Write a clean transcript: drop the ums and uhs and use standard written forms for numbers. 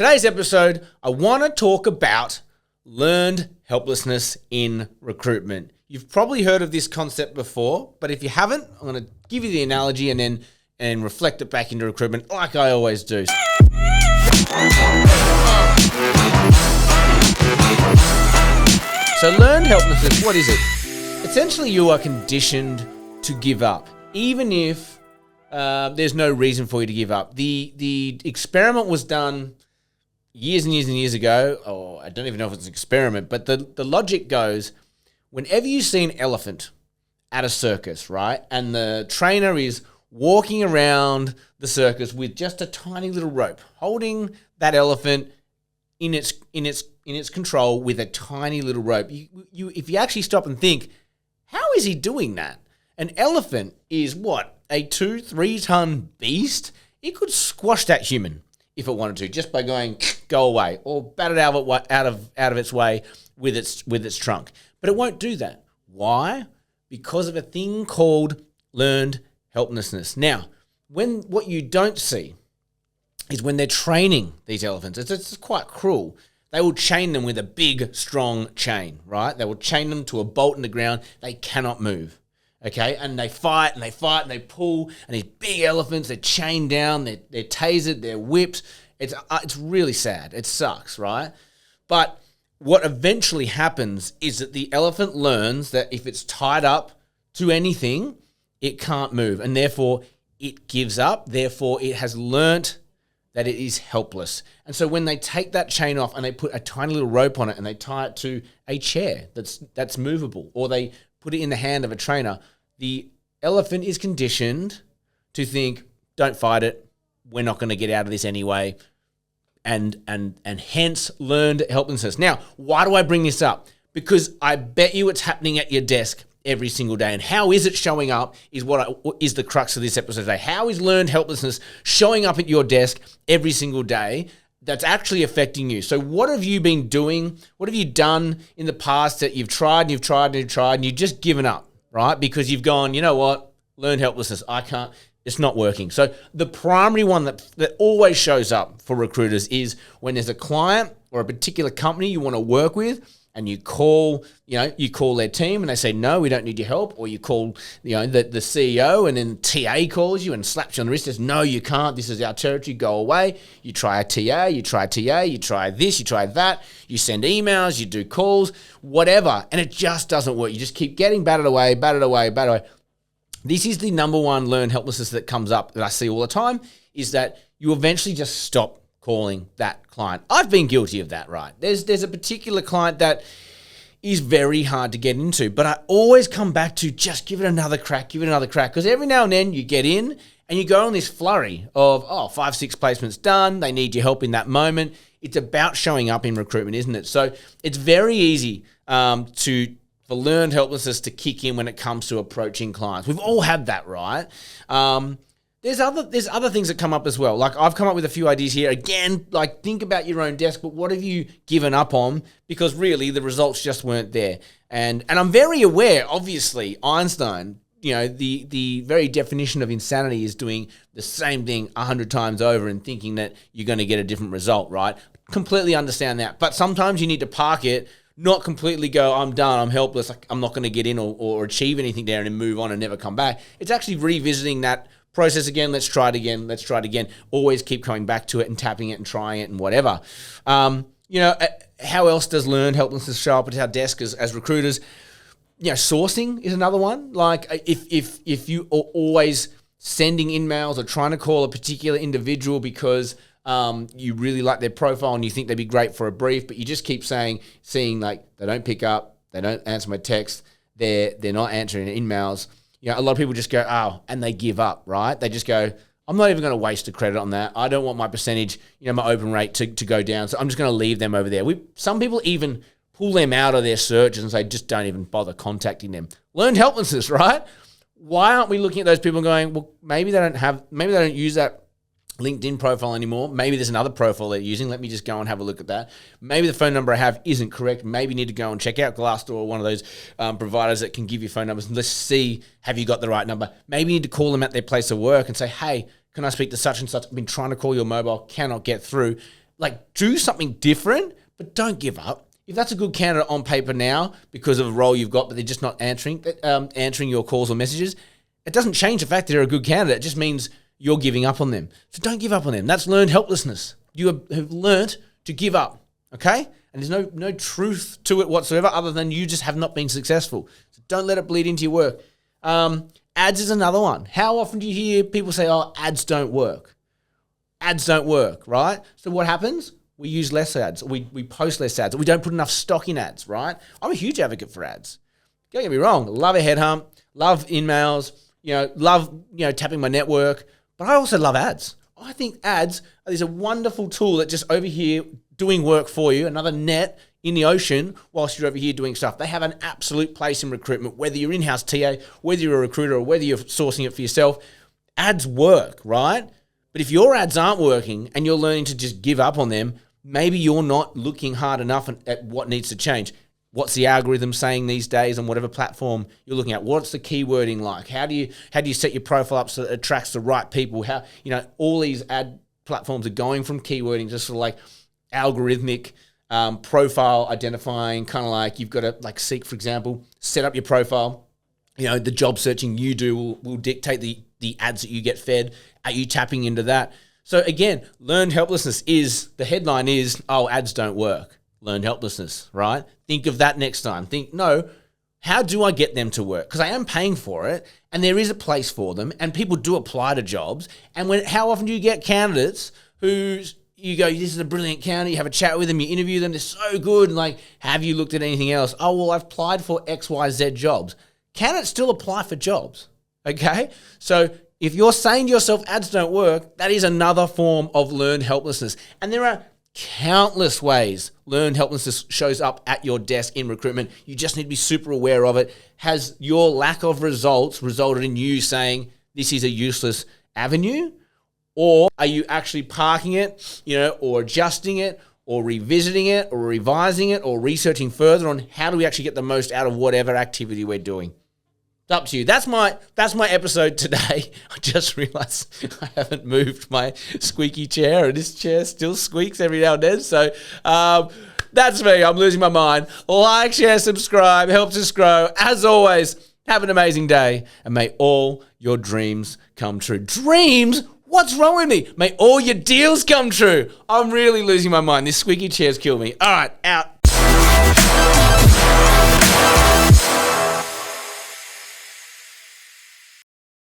Today's episode, I want to talk about learned helplessness in recruitment. You've probably heard of this concept before, but if you haven't, I'm going to give you the analogy and reflect it back into recruitment like I always do. So learned helplessness, what is it? Essentially, you are conditioned to give up, even if there's no reason for you to give up. The experiment was done years and years and years ago, or I don't even know if it's an experiment, but the logic goes, whenever you see an elephant at a circus, right, and the trainer is walking around the circus with just a tiny little rope, holding that elephant in its control with a tiny little rope. If you actually stop and think, how is he doing that? An elephant is what? A 2-3 ton beast? It could squash that human if it wanted to, just by going, go away, or bat it out of its way with its trunk. But it won't do that. Why? Because of a thing called learned helplessness. Now, what you don't see is when they're training these elephants, it's quite cruel. They will chain them with a big, strong chain, right? They will chain them to a bolt in the ground. They cannot move, okay? And they fight and they fight and they pull. And these big elephants, they're chained down, they're tasered, they're whipped. It's really sad. It sucks, right? But what eventually happens is that the elephant learns that if it's tied up to anything, it can't move. And therefore, it gives up. Therefore, it has learnt that it is helpless. And so when they take that chain off and they put a tiny little rope on it and they tie it to a chair that's movable, or they put it in the hand of a trainer, the elephant is conditioned to think, don't fight it, we're not going to get out of this anyway, and hence learned helplessness. Now, why do I bring this up? Because I bet you it's happening at your desk every single day. And how is it showing up is is the crux of this episode today. How is learned helplessness showing up at your desk every single day that's actually affecting you? So what have you been doing? What have you done in the past that you've tried and you've tried and you've tried and you've just given up, right? Because you've gone, you know what? Learned helplessness. I can't. It's not working. So the primary one that always shows up for recruiters is when there's a client or a particular company you want to work with, and you call their team and they say, no, we don't need your help. Or you call, the CEO, and then TA calls you and slaps you on the wrist and says, no, you can't. This is our territory. Go away. You try a TA, you try this, you try that. You send emails, you do calls, whatever. And it just doesn't work. You just keep getting battered away. This is the number one learned helplessness that comes up that I see all the time, is that you eventually just stop calling that client. I've been guilty of that, right? There's a particular client that is very hard to get into, but I always come back to just give it another crack, because every now and then you get in and you go on this flurry of, 5-6 placements done, they need your help in that moment. It's about showing up in recruitment, isn't it? So it's very easy for learned helplessness to kick in when it comes to approaching clients. We've all had that, right? There's other things that come up as well. Like, I've come up with a few ideas here. Again, like, think about your own desk, but what have you given up on? Because really the results just weren't there. And I'm very aware, obviously, Einstein, the very definition of insanity is doing the same thing 100 times over and thinking that you're going to get a different result, right? Completely understand that. But sometimes you need to park it, not completely go, I'm done, I'm helpless, I'm not going to get in or achieve anything there, and then move on and never come back. It's actually revisiting that process again. Let's try it again. Always keep coming back to it and tapping it and trying it and whatever. How else does learned helplessness show up at our desk as recruiters? Sourcing is another one. Like, if you are always sending emails or trying to call a particular individual because you really like their profile and you think they'd be great for a brief, but you just keep seeing like they don't pick up, they don't answer my text, they're not answering emails. A lot of people just go, and they give up, right? They just go, I'm not even going to waste a credit on that. I don't want my percentage, my open rate to go down. So I'm just going to leave them over there. Some people even pull them out of their searches and say, just don't even bother contacting them. Learned helplessness, right? Why aren't we looking at those people and going, well, maybe they don't use that LinkedIn profile anymore. Maybe there's another profile they're using. Let me just go and have a look at that. Maybe the phone number I have isn't correct. Maybe you need to go and check out Glassdoor or one of those providers that can give you phone numbers. And let's see, have you got the right number? Maybe you need to call them at their place of work and say, hey, can I speak to such and such? I've been trying to call your mobile, cannot get through. like do something different, but don't give up. If that's a good candidate on paper now because of a role you've got, but they're just not answering your calls or messages, it doesn't change the fact that they're a good candidate. It just means you're giving up on them. So don't give up on them. That's learned helplessness. You have learnt to give up, okay? And there's no truth to it whatsoever other than you just have not been successful. So don't let it bleed into your work. Ads is another one. How often do you hear people say, oh, ads don't work? Ads don't work, right? So what happens? We use less ads. We post less ads. We don't put enough stock in ads, right? I'm a huge advocate for ads. Don't get me wrong. Love a headhunt. Love emails. Love tapping my network. But I also love ads. I think ads is a wonderful tool that just over here doing work for you, another net in the ocean whilst you're over here doing stuff. They have an absolute place in recruitment, whether you're in-house TA, whether you're a recruiter, or whether you're sourcing it for yourself. Ads work, right? But if your ads aren't working and you're learning to just give up on them, maybe you're not looking hard enough at what needs to change. What's the algorithm saying these days on whatever platform you're looking at? What's the keywording like? How do you set your profile up so it attracts the right people? How, all these ad platforms are going from keywording to sort of like algorithmic profile identifying, kind of like you've got to like Seek, for example, set up your profile. The job searching you do will dictate the ads that you get fed. Are you tapping into that? So again, learned helplessness the headline is, oh, ads don't work. Learned helplessness, right? Think of that next time. Think, no, how do I get them to work? Because I am paying for it and there is a place for them and people do apply to jobs. And how often do you get candidates who you go, this is a brilliant candidate, you have a chat with them, you interview them, they're so good, and like, have you looked at anything else? Oh, well, I've applied for XYZ jobs. Candidates still apply for jobs, okay? So if you're saying to yourself ads don't work, that is another form of learned helplessness. And there are countless ways learned helplessness shows up at your desk in recruitment. You just need to be super aware of it. Has your lack of results resulted in you saying this is a useless avenue? Or are you actually parking it, or adjusting it, or revisiting it, or revising it, or researching further on how do we actually get the most out of whatever activity we're doing? It's up to you. That's my episode today. I just realized I haven't moved my squeaky chair, and this chair still squeaks every now and then. So that's me. I'm losing my mind. Like, share, subscribe. Helps us grow. As always, have an amazing day, and may all your dreams come true. Dreams? What's wrong with me? May all your deals come true. I'm really losing my mind. This squeaky chair's killed me. All right, out.